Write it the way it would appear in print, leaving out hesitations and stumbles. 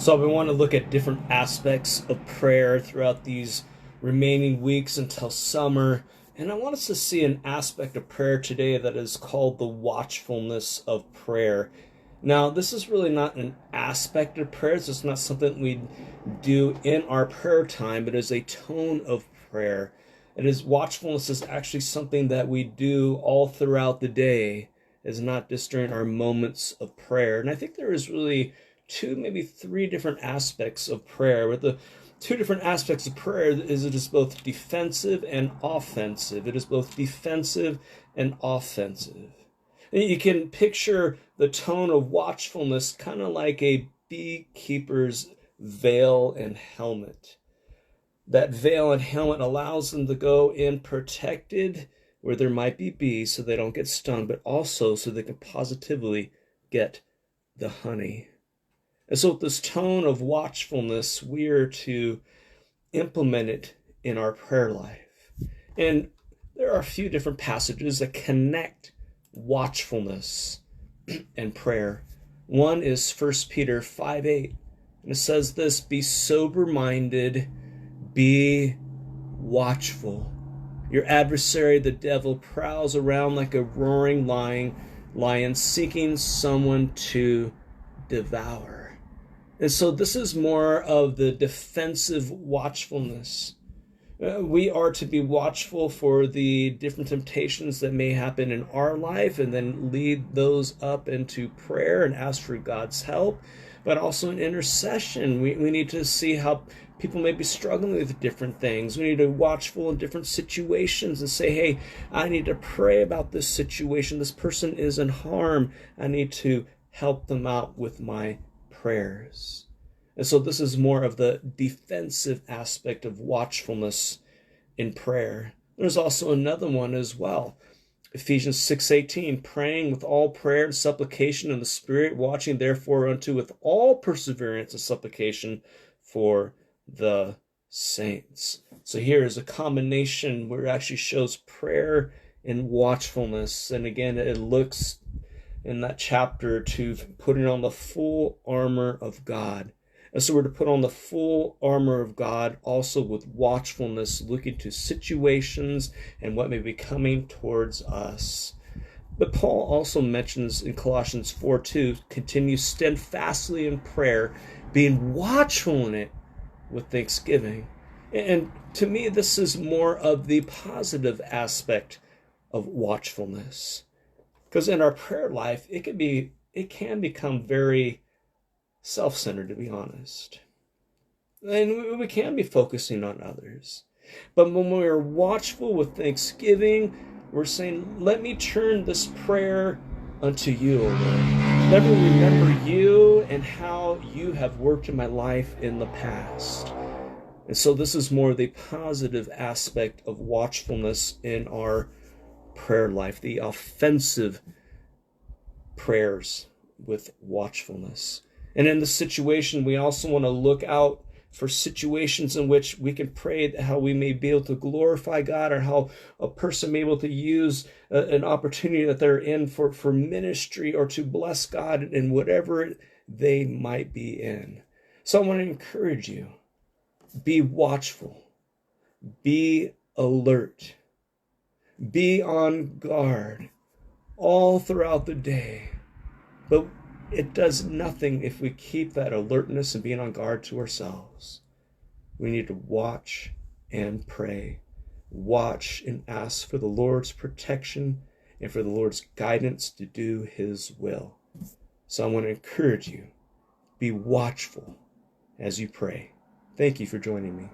So we want to look at different aspects of prayer throughout these remaining weeks until summer. And I want us to see an aspect of prayer today that is called the watchfulness of prayer. Now, this is really not an aspect of prayer. It's just not something we do in our prayer time, but it is a tone of prayer. Watchfulness is actually something that we do all throughout the day. It's not just during our moments of prayer. And I think there is really two, maybe three different aspects of prayer. But the two different aspects of prayer is it is both defensive and offensive. It is both defensive and offensive. And you can picture the tone of watchfulness kind of like a beekeeper's veil and helmet. That veil and helmet allows them to go in protected where there might be bees so they don't get stung, but also so they can positively get the honey. And so with this tone of watchfulness, we are to implement it in our prayer life. And there are a few different passages that connect watchfulness and prayer. One is 1 Peter 5:8. And it says this, "Be sober-minded, be watchful. Your adversary, the devil, prowls around like a roaring lion seeking someone to devour." And so this is more of the defensive watchfulness. We are to be watchful for the different temptations that may happen in our life and then lead those up into prayer and ask for God's help. But also in intercession, we need to see how people may be struggling with different things. We need to be watchful in different situations and say, hey, I need to pray about this situation. This person is in harm. I need to help them out with my prayers. And so this is more of the defensive aspect of watchfulness in prayer. There's also another one as well. Ephesians 6:18, praying with all prayer and supplication in the Spirit, watching therefore unto with all perseverance and supplication for the saints. So here is a combination where it actually shows prayer and watchfulness. And again, it looks in that chapter to putting on the full armor of God. And so we're to put on the full armor of God also with watchfulness, looking to situations and what may be coming towards us. But Paul also mentions in Colossians 4:2, continue steadfastly in prayer, being watchful in it with thanksgiving. And to me, this is more of the positive aspect of watchfulness. Because in our prayer life, it can become very self-centered, to be honest. And we can be focusing on others. But when we are watchful with thanksgiving, we're saying, let me turn this prayer unto you, O Lord. Let me remember you and how you have worked in my life in the past. And so this is more the positive aspect of watchfulness in our prayer life, the offensive prayers with watchfulness. And in the situation, we also want to look out for situations in which we can pray how we may be able to glorify God, or how a person may be able to use an opportunity that they're in for ministry or to bless God in whatever they might be in. So I want to encourage you, be watchful, be alert, be on guard all throughout the day. But it does nothing if we keep that alertness and being on guard to ourselves. We need to watch and pray. Watch and ask for the Lord's protection and for the Lord's guidance to do His will. So I want to encourage you, be watchful as you pray. Thank you for joining me.